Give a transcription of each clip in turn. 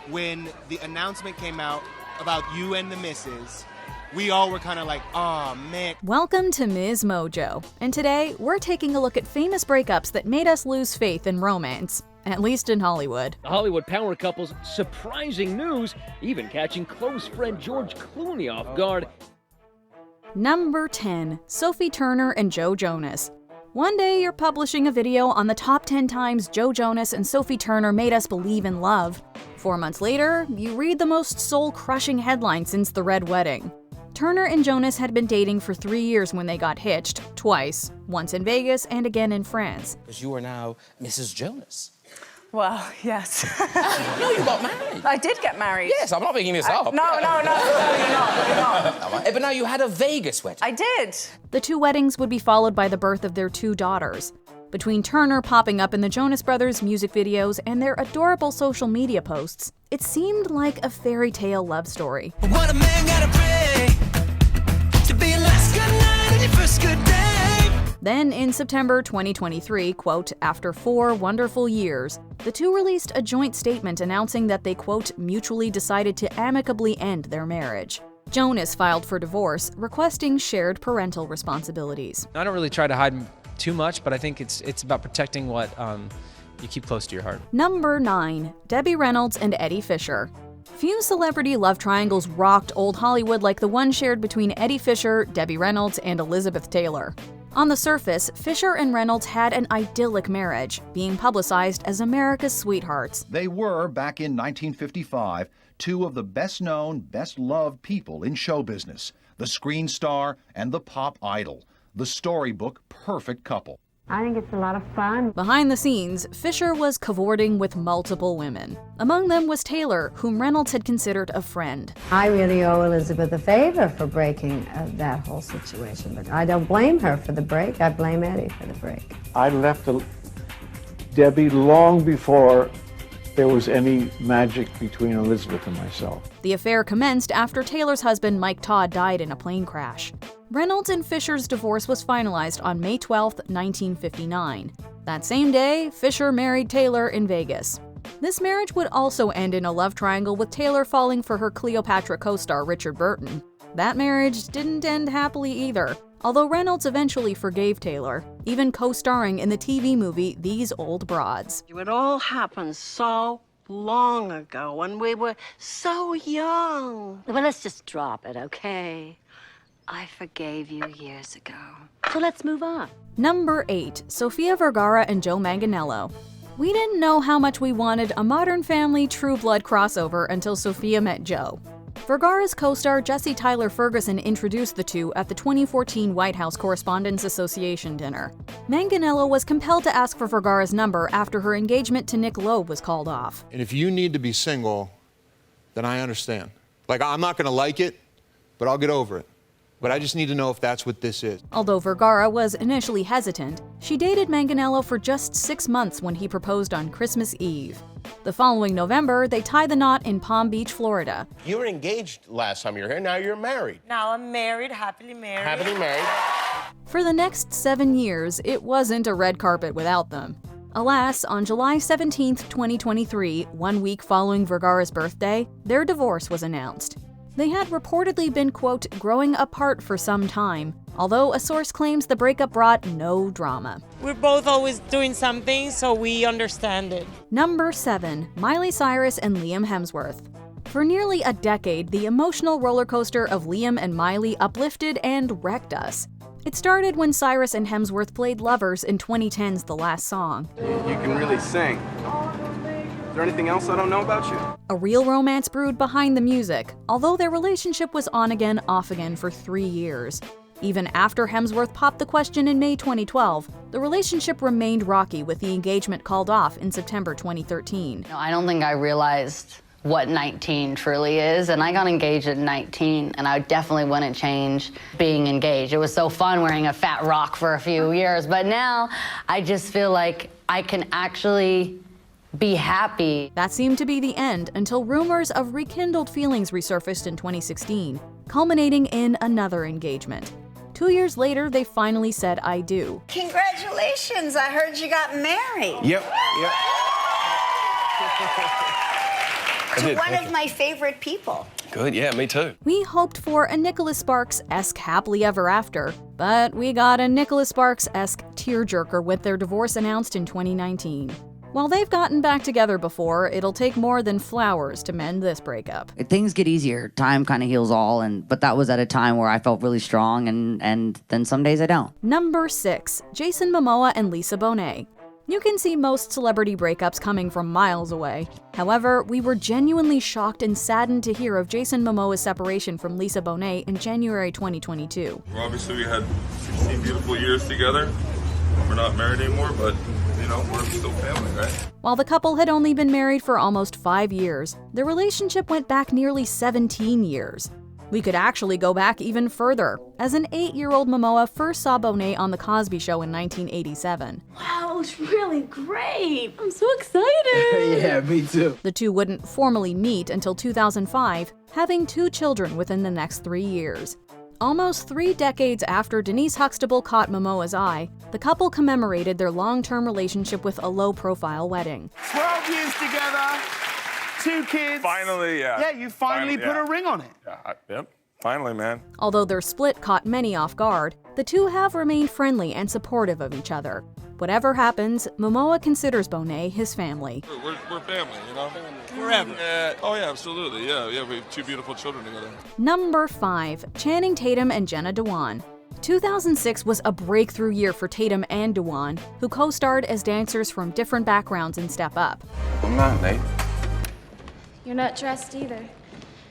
when the announcement came out about you and the missus, we all were kind of like, aw, man. Welcome to MsMojo, and today we're taking a look at famous breakups that made us lose faith in romance, at least in Hollywood. The Hollywood power couple's surprising news, even catching close friend George Clooney off guard. Number 10. Sophie Turner and Joe Jonas. One day you're publishing a video on the top 10 times Joe Jonas and Sophie Turner made us believe in love. 4 months later, you read the most soul-crushing headline since the Red Wedding. Turner and Jonas had been dating for 3 years when they got hitched, twice, once in Vegas and again in France. Because you are now Mrs. Jonas. Well, yes. No, you got married. I did get married. Yes, I'm not making this up. No, you're not. But now you had a Vegas wedding. I did. The two weddings would be followed by the birth of their 2 daughters. Between Turner popping up in the Jonas Brothers' music videos and their adorable social media posts, it seemed like a fairy tale love story. What a man gotta pray to be a last good night and your first good day. Then in September 2023, quote, after 4 wonderful years, the two released a joint statement announcing that they, quote, mutually decided to amicably end their marriage. Jonas filed for divorce, requesting shared parental responsibilities. I don't really try to hide too much, but I think it's about protecting what you keep close to your heart. Number 9. Debbie Reynolds and Eddie Fisher. Few celebrity love triangles rocked old Hollywood like the one shared between Eddie Fisher, Debbie Reynolds, and Elizabeth Taylor. On the surface, Fisher and Reynolds had an idyllic marriage, being publicized as America's sweethearts. They were, back in 1955, 2 of the best-known, best-loved people in show business, the screen star and the pop idol, the storybook perfect couple. I think it's a lot of fun. Behind the scenes, Fisher was cavorting with multiple women. Among them was Taylor, whom Reynolds had considered a friend. I really owe Elizabeth a favor for breaking that whole situation, but I don't blame her for the break. I blame Eddie for the break. I left Debbie long before there was any magic between Elizabeth and myself. The affair commenced after Taylor's husband Mike Todd died in a plane crash. Reynolds and Fisher's divorce was finalized on May 12, 1959. That same day, Fisher married Taylor in Vegas. This marriage would also end in a love triangle with Taylor falling for her Cleopatra co-star Richard Burton. That marriage didn't end happily either, although Reynolds eventually forgave Taylor, even co-starring in the TV movie These Old Broads. It all happened so long ago when we were so young. Well, let's just drop it, okay? I forgave you years ago. So let's move on. Number 8. Sofia Vergara and Joe Manganiello. We didn't know how much we wanted a Modern Family True Blood crossover until Sofia met Joe. Vergara's co-star Jesse Tyler Ferguson introduced the two at the 2014 White House Correspondents Association dinner. Manganiello was compelled to ask for Vergara's number after her engagement to Nick Loeb was called off. And if you need to be single, then I understand. Like, I'm not gonna like it, but I'll get over it. But I just need to know if that's what this is. Although Vergara was initially hesitant, she dated Manganiello for just 6 months when he proposed on Christmas Eve. The following November, they tied the knot in Palm Beach, Florida. You were engaged last time you were here, now you're married. Now I'm married, happily married. Happily married. For the next 7 years, it wasn't a red carpet without them. Alas, on July 17, 2023, 1 week following Vergara's birthday, their divorce was announced. They had reportedly been, quote, growing apart for some time, although a source claims the breakup brought no drama. We're both always doing something, so we understand it. Number 7. Miley Cyrus and Liam Hemsworth. For nearly a decade, the emotional roller coaster of Liam and Miley uplifted and wrecked us. It started when Cyrus and Hemsworth played Lovers in 2010's The Last Song. You can really sing. Is there anything else I don't know about you? A real romance brewed behind the music, although their relationship was on again, off again for 3 years. Even after Hemsworth popped the question in May 2012, the relationship remained rocky with the engagement called off in September 2013. I don't think I realized what 19 truly is, and I got engaged at 19, and I definitely wouldn't change being engaged. It was so fun wearing a fat rock for a few years, but now I just feel like I can actually be happy. That seemed to be the end until rumors of rekindled feelings resurfaced in 2016, culminating in another engagement. 2 years later, they finally said I do. Congratulations, I heard you got married. Yep. To one of my favorite people. Good, yeah, me too. We hoped for a Nicholas Sparks-esque happily ever after, but we got a Nicholas Sparks-esque tearjerker with their divorce announced in 2019. While they've gotten back together before, it'll take more than flowers to mend this breakup. Things get easier. Time kind of heals all, but that was at a time where I felt really strong, and then some days I don't. Number 6. Jason Momoa and Lisa Bonet. You can see most celebrity breakups coming from miles away. However, we were genuinely shocked and saddened to hear of Jason Momoa's separation from Lisa Bonet in January 2022. Well, obviously, we had 16 beautiful years together. We're not married anymore, but, you know, we're still family, right? While the couple had only been married for almost 5 years, their relationship went back nearly 17 years. We could actually go back even further, as an 8-year-old Momoa first saw Bonet on The Cosby Show in 1987. Wow, it's really great. I'm so excited. Yeah, me too. The two wouldn't formally meet until 2005, having 2 children within the next 3 years. Almost 3 decades after Denise Huxtable caught Momoa's eye, the couple commemorated their long-term relationship with a low-profile wedding. 12 years together, 2 kids. Finally, yeah. Yeah, you finally put a ring on it. Yeah, yep. Finally, man. Although their split caught many off guard, the two have remained friendly and supportive of each other. Whatever happens, Momoa considers Bonet his family. We're family, you know? Forever. Oh, yeah, absolutely. Yeah, we have 2 beautiful children together. Number 5. Channing Tatum and Jenna DEWAN. 2006 was a breakthrough year for Tatum and DEWAN, who co-starred as dancers from different backgrounds in Step Up. I'm not, Nate. You're not dressed either.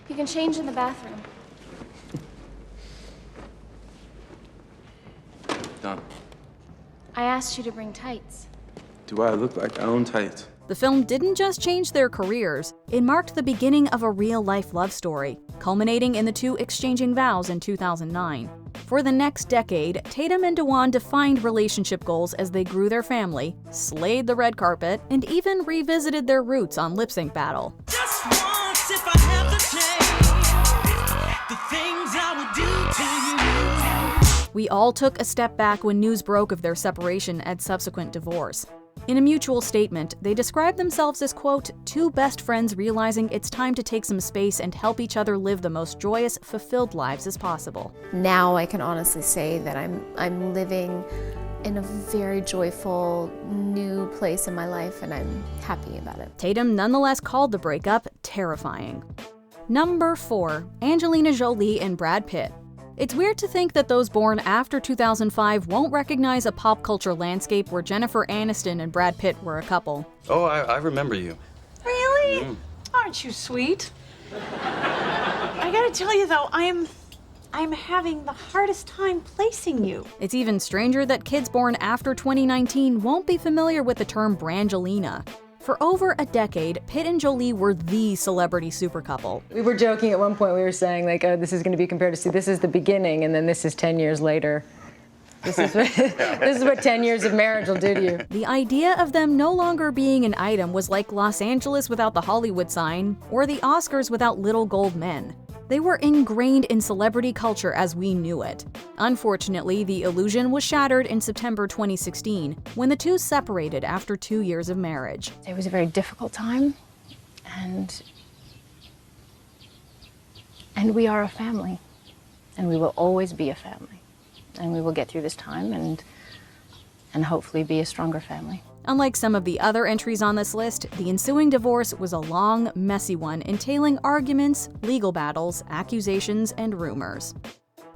You can change in the bathroom. Done. I asked you to bring tights. Do I look like I own tights? The film didn't just change their careers, it marked the beginning of a real-life love story, culminating in the two exchanging vows in 2009. For the next decade, Tatum and DEWAN defined relationship goals as they grew their family, slayed the red carpet, and even revisited their roots on Lip Sync Battle. Just once if I have to change the things I would do to you. We all took a step back when news broke of their separation and subsequent divorce. In a mutual statement, they described themselves as, quote, 2 best friends realizing it's time to take some space and help each other live the most joyous, fulfilled lives as possible. Now I can honestly say that I'm living in a very joyful new place in my life, and I'm happy about it. Tatum nonetheless called the breakup terrifying. Number 4. Angelina Jolie and Brad Pitt. It's weird to think that those born after 2005 won't recognize a pop culture landscape where Jennifer Aniston and Brad Pitt were a couple. Oh, I remember you. Really? Aren't you sweet? I gotta tell you though, I'm having the hardest time placing you. It's even stranger that kids born after 2019 won't be familiar with the term Brangelina. For over a decade, Pitt and Jolie were the celebrity super couple. We were joking at one point, we were saying like, oh, this is gonna be compared to, this is the beginning, and then this is 10 years later. This is what 10 years of marriage will do to you. The idea of them no longer being an item was like Los Angeles without the Hollywood sign, or the Oscars without little gold men. They were ingrained in celebrity culture as we knew it. Unfortunately, the illusion was shattered in September 2016, when the two separated after 2 years of marriage. It was a very difficult time, and we are a family, and we will always be a family, and we will get through this time and hopefully be a stronger family. Unlike some of the other entries on this list, the ensuing divorce was a long, messy one entailing arguments, legal battles, accusations, and rumors.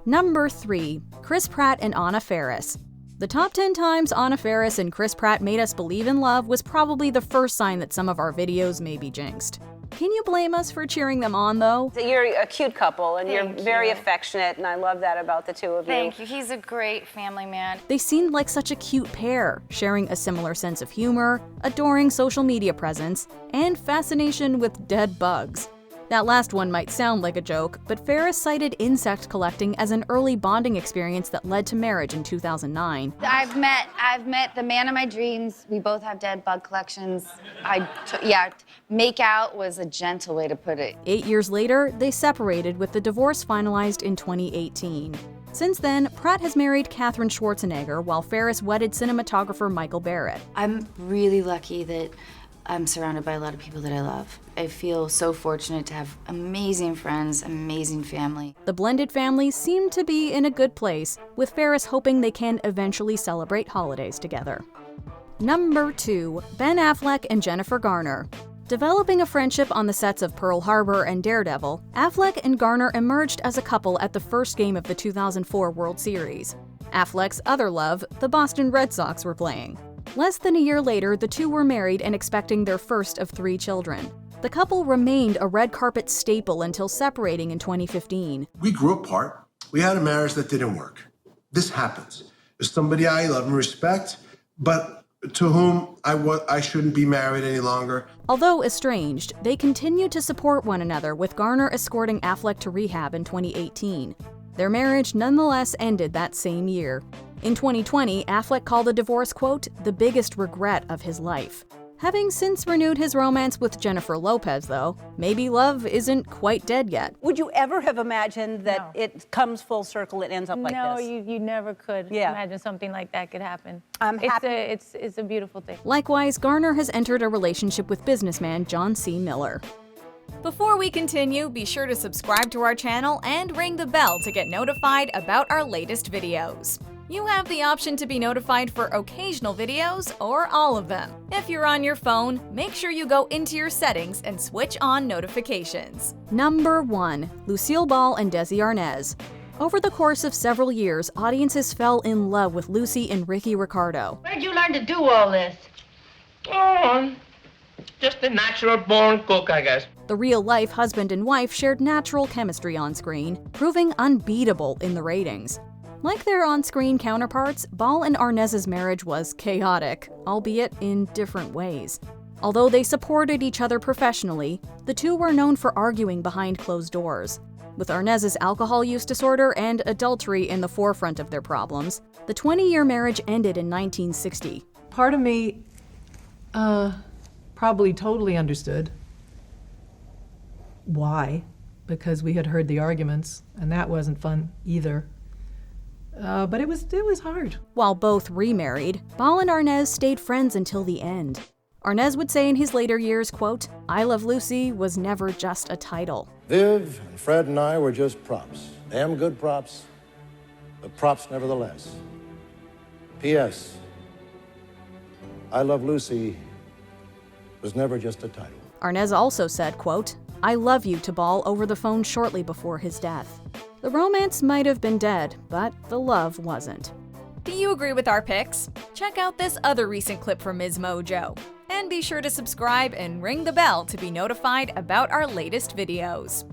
Number 3. Chris Pratt and Anna Faris. The top 10 times Anna Faris and Chris Pratt made us believe in love was probably the first sign that some of our videos may be jinxed. Can you blame us for cheering them on, though? You're a cute couple, and you're very you. affectionate, and I love that about the two of you. Thank you. He's a great family man. They seemed like such a cute pair, sharing a similar sense of humor, adoring social media presence, and fascination with dead bugs. That last one might sound like a joke, but Faris cited insect collecting as an early bonding experience that led to marriage in 2009. I've met the man of my dreams. We both have dead bug collections. Make out was a gentle way to put it. 8 years later, they separated with the divorce finalized in 2018. Since then, Pratt has married Katherine Schwarzenegger while Faris wedded cinematographer Michael Barrett. I'm really lucky that I'm surrounded by a lot of people that I love. I feel so fortunate to have amazing friends, amazing family. The blended families seem to be in a good place, with Faris hoping they can eventually celebrate holidays together. Number 2, Ben Affleck and Jennifer Garner. Developing a friendship on the sets of Pearl Harbor and Daredevil, Affleck and Garner emerged as a couple at the first game of the 2004 World Series. Affleck's other love, the Boston Red Sox, were playing. Less than a year later, the two were married and expecting their first of 3 children. The couple remained a red carpet staple until separating in 2015. We grew apart. We had a marriage that didn't work. This happens. There's somebody I love and respect, but to whom I shouldn't be married any longer. Although estranged, they continued to support one another, with Garner escorting Affleck to rehab in 2018. Their marriage nonetheless ended that same year. In 2020, Affleck called the divorce, quote, the biggest regret of his life. Having since renewed his romance with Jennifer Lopez, though, maybe love isn't quite dead yet. Would you ever have imagined that it comes full circle and ends up like this? No, you never could imagine something like that could happen. I'm happy. It's a beautiful thing. Likewise, Garner has entered a relationship with businessman John C. Miller. Before we continue, be sure to subscribe to our channel and ring the bell to get notified about our latest videos. You have the option to be notified for occasional videos or all of them. If you're on your phone, make sure you go into your settings and switch on notifications. Number 1, Lucille Ball and Desi Arnaz. Over the course of several years, audiences fell in love with Lucy and Ricky Ricardo. Where'd you learn to do all this? Oh, just a natural-born cook, I guess. The real-life husband and wife shared natural chemistry on screen, proving unbeatable in the ratings. Like their on-screen counterparts, Ball and Arnaz's marriage was chaotic, albeit in different ways. Although they supported each other professionally, the two were known for arguing behind closed doors. With Arnaz's alcohol use disorder and adultery in the forefront of their problems, the 20-year marriage ended in 1960. Part of me probably totally understood why, because we had heard the arguments, and that wasn't fun either. But it was hard. While both remarried, Ball and Arnaz stayed friends until the end. Arnaz would say in his later years, quote, I Love Lucy was never just a title. Viv and Fred and I were just props. Damn good props, but props nevertheless. P.S. I Love Lucy was never just a title. Arnaz also said, quote, I love you to Ball over the phone shortly before his death. The romance might have been dead, but the love wasn't. Do you agree with our picks? Check out this other recent clip from MsMojo. And be sure to subscribe and ring the bell to be notified about our latest videos.